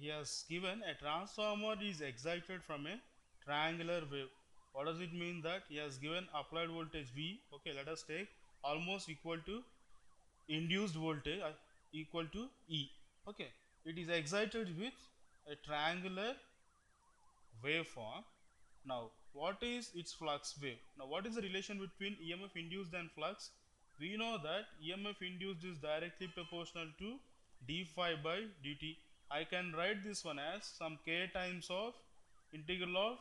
he has given a transformer is excited from a triangular wave. What does it mean? That he has given applied voltage V. Okay, let us take almost equal to induced voltage equal to E. Okay, it is excited with a triangular waveform. Now, what is its flux wave? Now, what is the relation between EMF induced and flux? We know that EMF induced is directly proportional to d phi by dt. I can write this one as some k times of integral of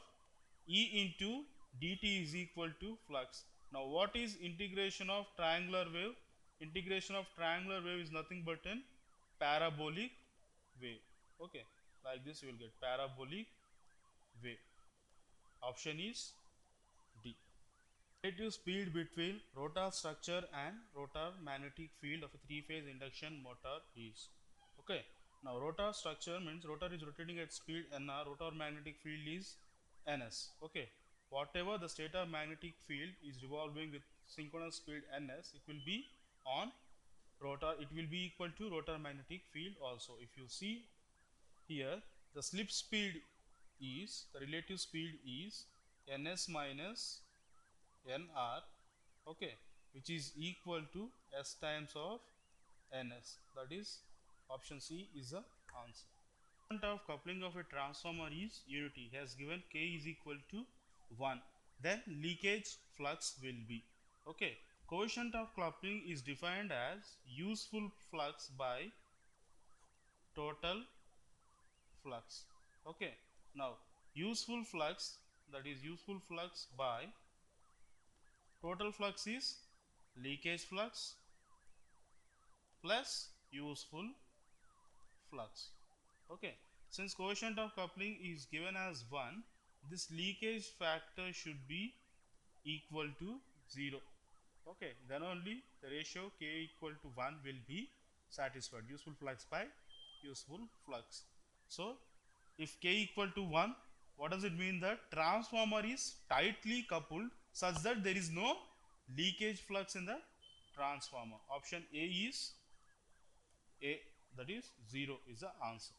E into dt is equal to flux. Now, what is integration of triangular wave? Integration of triangular wave is nothing but an parabolic wave. Okay, like this you will get parabolic wave. Option is D. Relative speed between rotor structure and rotor magnetic field of a three-phase induction motor is. Okay. Now rotor structure means rotor is rotating at speed nr, rotor magnetic field is ns. Okay. Whatever the stator magnetic field is revolving with synchronous speed ns, it will be on rotor, it will be equal to rotor magnetic field also. If you see here, the slip speed is, the relative speed is ns minus nr, okay, which is equal to s times of ns. That is option C is the answer. Coefficient of coupling of a transformer is unity. He has given k is equal to 1. Then leakage flux will be, okay. Coefficient of coupling is defined as useful flux by total flux. Okay. Now useful flux, that is useful flux by total flux is leakage flux plus useful flux. Okay. Since coefficient of coupling is given as 1, this leakage factor should be equal to 0. Okay. Then only the ratio k equal to 1 will be satisfied. Useful flux by useful flux. So if k equal to 1, what does it mean? That transformer is tightly coupled such that there is no leakage flux in the transformer. Option A is A, that is 0 is the answer.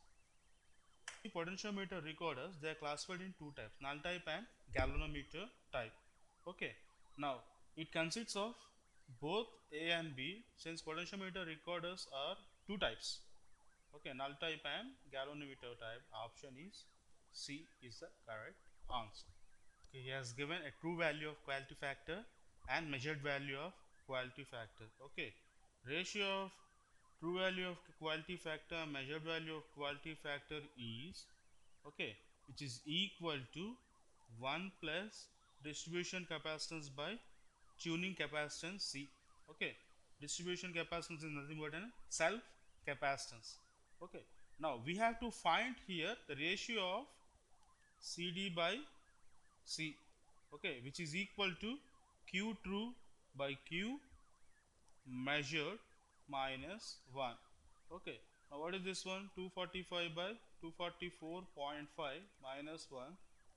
The potentiometer recorders, they are classified in two types, null type and galvanometer type. Okay. Now it consists of both A and B, since potentiometer recorders are two types. Okay, null type and galvanometer type. Option is C is the correct answer. Okay, he has given a true value of quality factor and measured value of quality factor. Okay, ratio of true value of quality factor and measured value of quality factor is, okay, which is equal to 1 plus distribution capacitance by tuning capacitance C. Okay, distribution capacitance is nothing but a self capacitance. Okay, now we have to find here the ratio of CD by C, okay, which is equal to Q true by Q measured minus 1. Okay, now what is this one? 245 by 244.5 minus 1.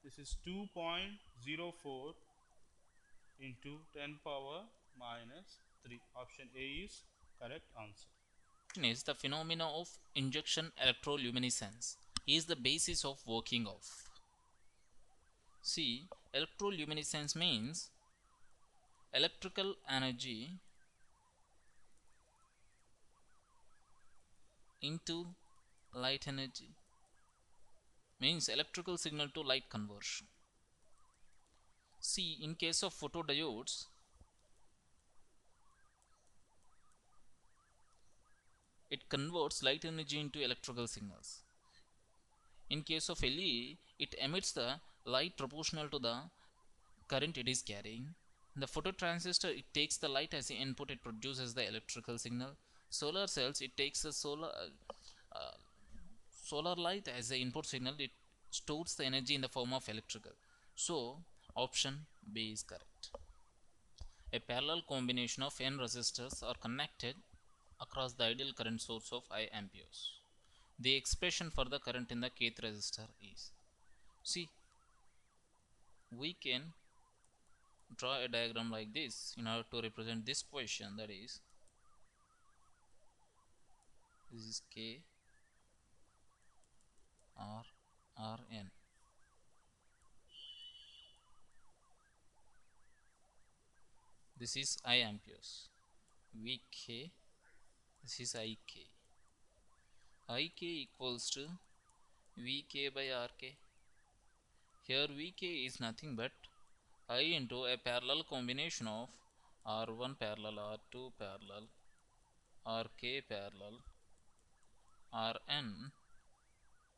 This is 2.04 into 10 power minus 3. Option A is correct answer. Is the phenomena of injection electroluminescence is the basis of working of. See, electroluminescence means electrical energy into light energy, means electrical signal to light conversion. See, in case of photodiodes, it converts light energy into electrical signals. In case of LED, it emits the light proportional to the current it is carrying. The phototransistor, it takes the light as the input, it produces the electrical signal. Solar cells, it takes the solar light as the input signal, it stores the energy in the form of electrical. So option B is correct. A parallel combination of n resistors are connected across the ideal current source of I amperes. The expression for the current in the kth resistor is, see, we can draw a diagram like this in order to represent this question, that is, this is K, This is I amperes. Vk, this is Ik. Ik equals to Vk by Rk. Here Vk is nothing but I into a parallel combination of R1 parallel, R2 parallel, Rk parallel, Rn.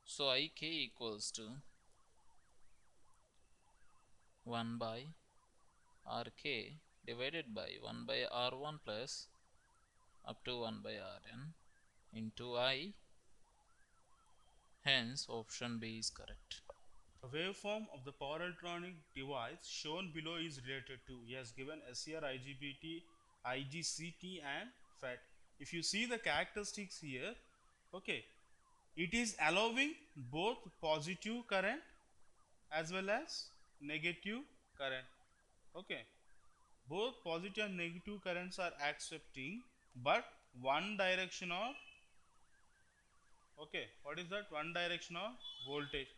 So Ik equals to 1 by Rk divided by 1 by R1 plus up to 1 by Rn into I. Hence option B is correct. The waveform of the power electronic device shown below is related to. He has given SCR, IGBT, IGCT and FET. If you see the characteristics here, okay, it is allowing both positive current as well as negative current. Okay, both positive and negative currents are accepting, but one direction of, okay, what is that? One direction of voltage.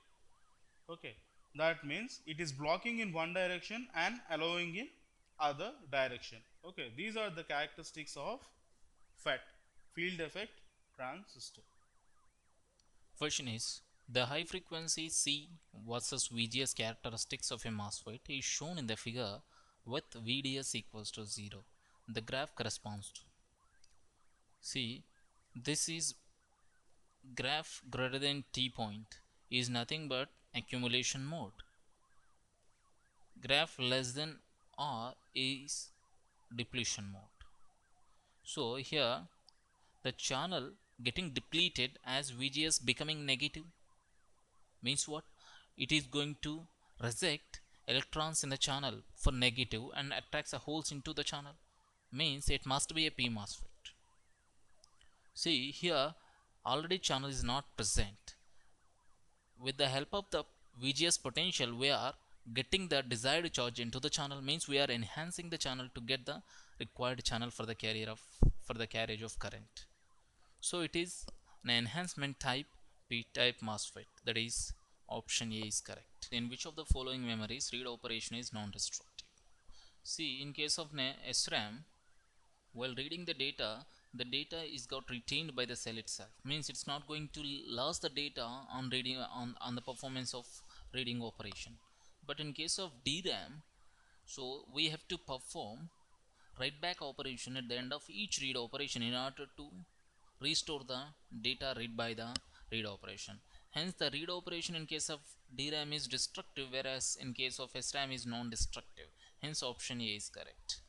Okay, that means it is blocking in one direction and allowing in other direction. Okay, these are the characteristics of FET, field effect transistor. Question is, the high frequency C versus VGS characteristics of a MOSFET is shown in the figure with VDS equals to 0. The graph corresponds to. See, this is graph greater than T point is nothing but accumulation mode. Graph less than R is depletion mode. So here the channel getting depleted as VGS becoming negative means what? It is going to reject electrons in the channel for negative and attracts the holes into the channel, means it must be a P MOSFET. See here already channel is not present. With the help of the VGS potential we are getting the desired charge into the channel, means we are enhancing the channel to get the required channel for the carriage of current. So it is an enhancement type P-type MOSFET, that is option A is correct. In which of the following memories read operation is non-destructive? See, in case of SRAM, while reading the data is got retained by the cell itself, means it's not going to lose the data on reading on the performance of reading operation. But in case of DRAM, so we have to perform write back operation at the end of each read operation in order to restore the data read by the read operation. Hence the read operation in case of DRAM is destructive, whereas in case of SRAM is non-destructive. Hence option A is correct.